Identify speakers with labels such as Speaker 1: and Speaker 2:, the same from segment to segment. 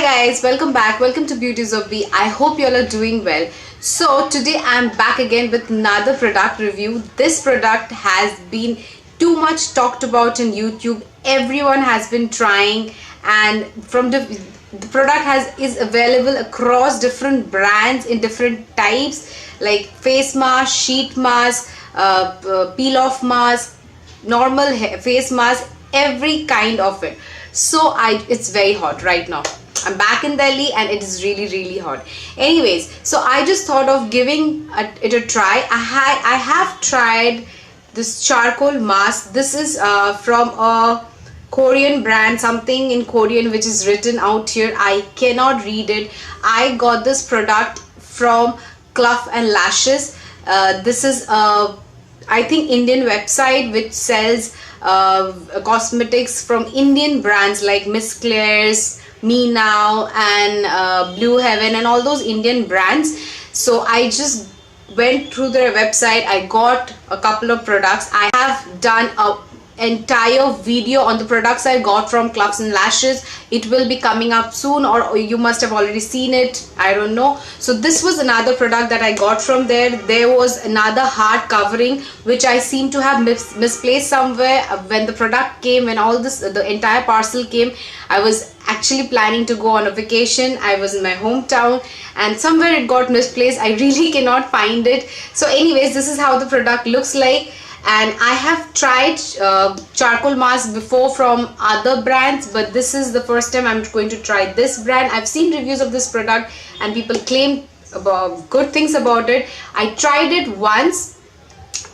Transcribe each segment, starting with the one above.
Speaker 1: Guys, welcome back. Welcome to Beauties of B. I hope you all are doing well. So today I'm back again with another product review. This product has been too much talked about in YouTube. Everyone has been trying, and from the product is available across different brands in different types like face mask, sheet mask, peel off mask, normal face mask, every kind of it. So it's very hot right now. I'm back in Delhi and it is really hot. Anyways, so I just thought of giving it a try. I have tried this charcoal mask. This is from a Korean brand, something in Korean which is written out here. I cannot read it. I got this product from Clough and Lashes. This is I think Indian website which sells cosmetics from Indian brands like Miss Claire's, Me Now, and Blue Heaven, and all those Indian brands. So I just went through their website. I got a couple of products. I have done a entire video on the products I got from Cloughs and Lashes. It will be coming up soon, or you must have already seen it, I don't know. So this was another product that I got from there. There was another hard covering which I seem to have misplaced somewhere. When the product came, when all this, the entire parcel came, I was actually planning to go on a vacation. I was in my hometown and somewhere it got misplaced. I really cannot find it. So anyways, this is how the product looks like. And I have tried charcoal mask before from other brands, but this is the first time I'm going to try this brand. I've seen reviews of this product and people claim about good things about it. I tried it once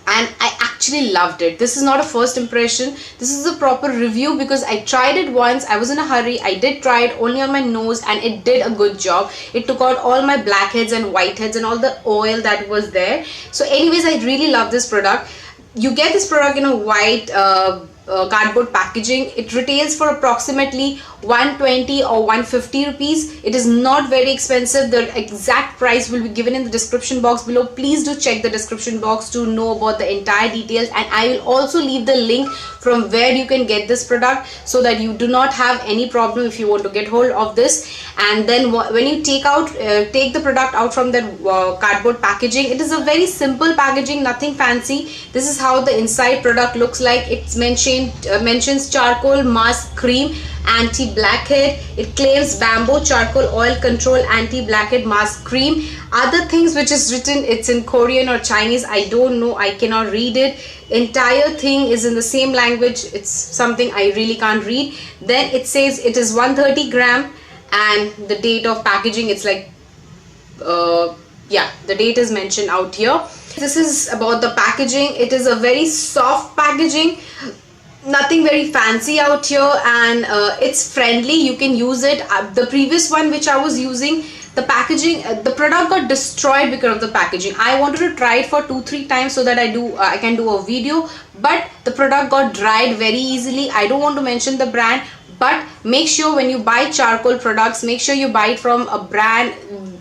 Speaker 1: and I actually loved it. This is not a first impression. This is a proper review because I tried it once. I was in a hurry. I did try it only on my nose and it did a good job. It took out all my blackheads and whiteheads and all the oil that was there. So anyways, I really love this product. You get this product in a white cardboard packaging. It retails for approximately 120 or 150 rupees. It is not very expensive. The exact price will be given in the description box below. Please do check the description box to know about the entire details, and I will also leave the link from where you can get this product so that you do not have any problem if you want to get hold of this. And then when you take the product out from the cardboard packaging, it is a very simple packaging, nothing fancy. This is how the inside product looks like. It's mentions charcoal mask cream, anti-blackhead. It claims bamboo charcoal oil control anti-blackhead mask cream. Other things which is written, it's in Korean or Chinese, I don't know, I cannot read it. Entire thing is in the same language. It's something I really can't read. Then it says it is 130 gram and the date of packaging, it's like yeah, the date is mentioned out here. This is about the packaging. It is a very soft packaging, nothing very fancy out here, and it's friendly. You can use it. The previous one which I was using, the packaging, the product got destroyed because of the packaging. I wanted to try it for 2-3 times so that I can do a video, but the product got dried very easily. I don't want to mention the brand, but make sure when you buy charcoal products, make sure you buy it from a brand.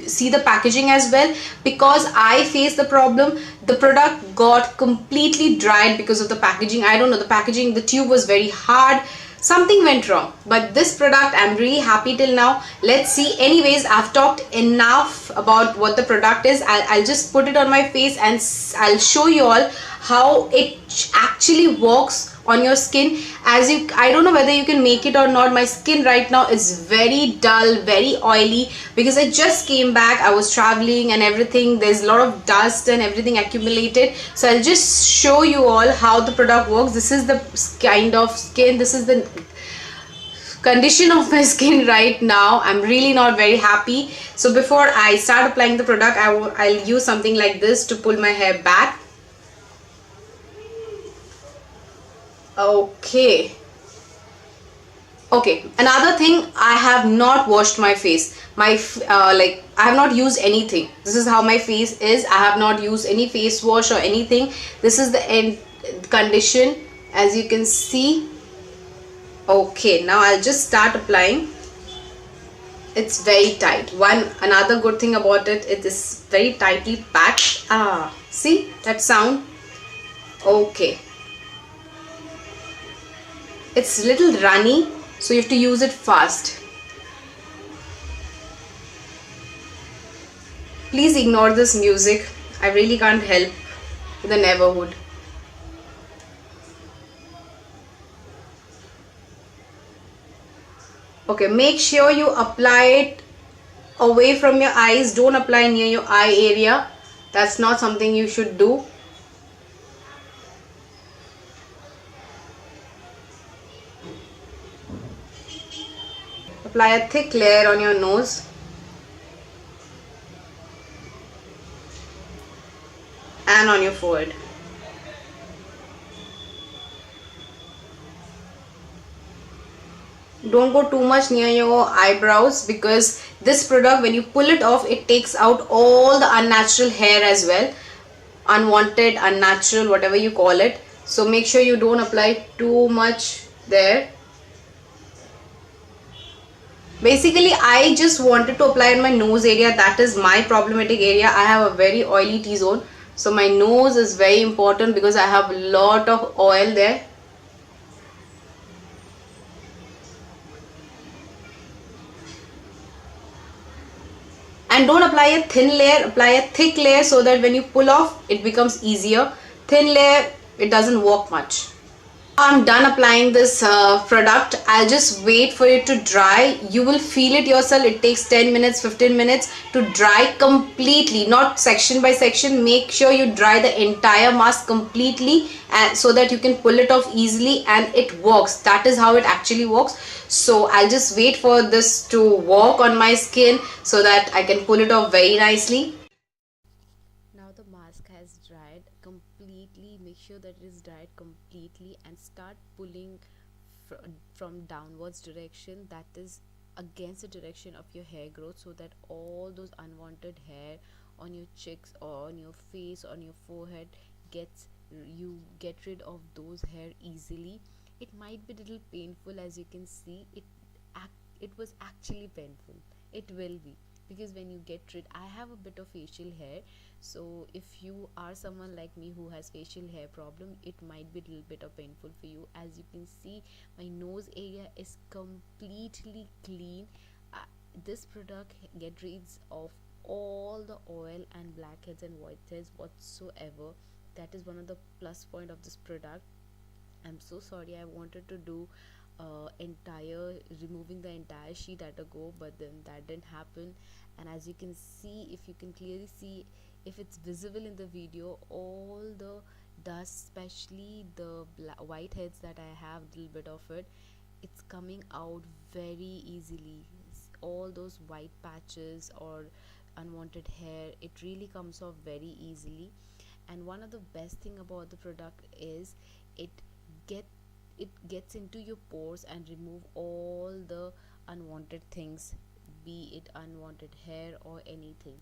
Speaker 1: See the packaging as well, because I faced the problem. The product got completely dried because of the packaging. I don't know, the packaging, the tube was very hard. Something went wrong, but this product I'm really happy till now. Let's see. Anyways, I've talked enough about what the product is. I'll just put it on my face and I'll show you all how it actually works on your skin. I don't know whether you can make it or not. My skin right now is very dull, very oily, because I just came back. I was traveling and everything. There's a lot of dust and everything accumulated. So I'll just show you all how the product works. This is the kind of skin, this is the condition of my skin right now. I'm really not very happy. So before I start applying the product, I'll use something like this to pull my hair back. Okay, another thing, I have not washed my face. I have not used anything. This is how my face is. I have not used any face wash or anything. This is the end condition, as you can see. Okay, now I'll just start applying. It's very tight. Another good thing about it, it is very tightly packed. See that sound? Okay, it's little runny, so you have to use it fast. Please ignore this music. I really can't help the neighborhood. Okay, make sure you apply it away from your eyes. Don't apply near your eye area. That's not something you should do. Apply a thick layer on your nose. And on your forehead. Don't go too much near your eyebrows, because this product, when you pull it off, it takes out all the unnatural hair as well. Unwanted, unnatural, whatever you call it. So make sure you don't apply too much there. Basically, I just wanted to apply in my nose area. That is my problematic area. I have a very oily T-zone. So my nose is very important because I have a lot of oil there. And don't apply a thin layer, apply a thick layer so that when you pull off, it becomes easier. Thin layer, it doesn't work much. I'm done applying this product. I'll just wait for it to dry. You will feel it yourself. It takes 10 minutes, 15 minutes to dry completely, not section by section. Make sure you dry the entire mask completely, and so that you can pull it off easily and it works. That is how it actually works. So I'll just wait for this to work on my skin so that I can pull it off very nicely.
Speaker 2: Now the mask has dried completely. Make sure that it is dried completely and start pulling from downwards direction, that is against the direction of your hair growth, so that all those unwanted hair on your cheeks or on your face, on your forehead you get rid of those hair easily. It might be a little painful, as you can see. It was actually painful. It will be, because when you get rid, I have a bit of facial hair, so if you are someone like me who has facial hair problem, it might be a little bit of painful for you. As you can see, my nose area is completely clean. This product get rid of all the oil and blackheads and whiteheads whatsoever. That is one of the plus point of this product. I'm so sorry, I wanted to do removing the entire sheet at a go, but then that didn't happen. And as you can see, if you can clearly see, if it's visible in the video, all the dust, especially the white heads that I have, a little bit of it, it's coming out very easily. All those white patches or unwanted hair, it really comes off very easily. And one of the best thing about the product is it gets into your pores and remove all the unwanted things, be it unwanted hair or anything.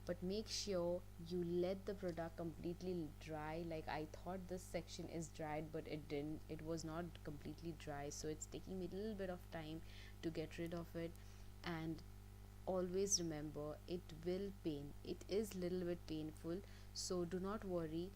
Speaker 2: But make sure you let the product completely dry. Like, I thought this section is dried, but it didn't. It was not completely dry, so it's taking me a little bit of time to get rid of it. And always remember, it will pain. It is little bit painful, so do not worry.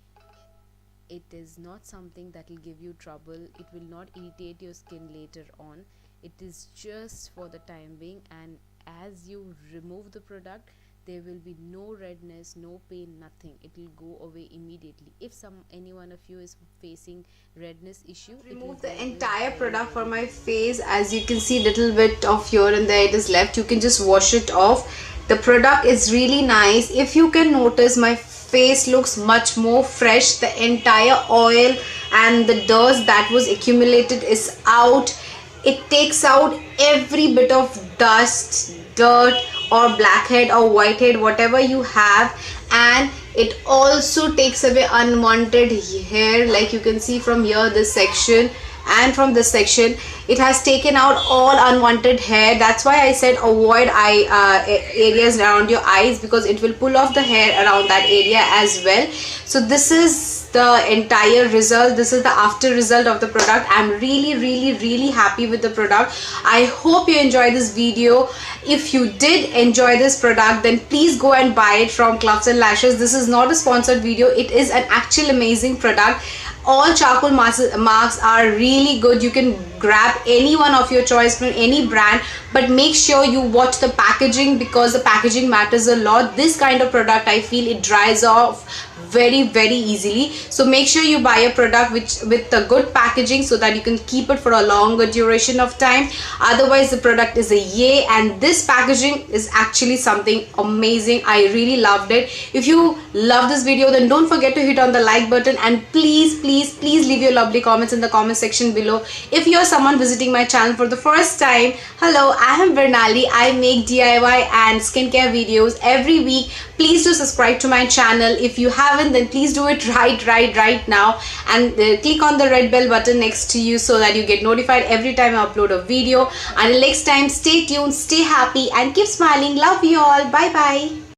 Speaker 2: It is not something that will give you trouble. It will not irritate your skin later on. It is just for the time being, and as you remove the product, there will be no redness, no pain, nothing. It will go away immediately. If any one of you is facing redness issue,
Speaker 1: remove the entire product for my face. As you can see, little bit of here and there it is left. You can just wash it off. The product is really nice. If you can notice, my face looks much more fresh. The entire oil and the dust that was accumulated is out. It takes out every bit of dust, dirt or blackhead or whitehead, whatever you have, and it also takes away unwanted hair. Like you can see from here, this section, and from this section, it has taken out all unwanted hair. That's why I said avoid areas around your eyes, because it will pull off the hair around that area as well. So this is the entire result. This is the after result of the product. I'm really happy with the product. I hope you enjoyed this video. If you did enjoy this product, then please go and buy it from Cloths and Lashes. This is not a sponsored video. It is an actual amazing product. all charcoal masks are really good. You can grab any one of your choice from any brand, but make sure you watch the packaging, because the packaging matters a lot. This kind of product, I feel it dries off very easily, so make sure you buy a product with the good packaging so that you can keep it for a longer duration of time. Otherwise the product is a yay, and this packaging is actually something amazing. I really loved it. If you love this video, then don't forget to hit on the like button, and please leave your lovely comments in the comment section below. If you're someone visiting my channel for the first time, hello, I am Vernali. I make DIY and skincare videos every week. Please do subscribe to my channel. If you haven't, then please do it right now, and click on the red bell button next to you so that you get notified every time I upload a video. Until next time, stay tuned, stay happy, and keep smiling. Love you all. Bye bye.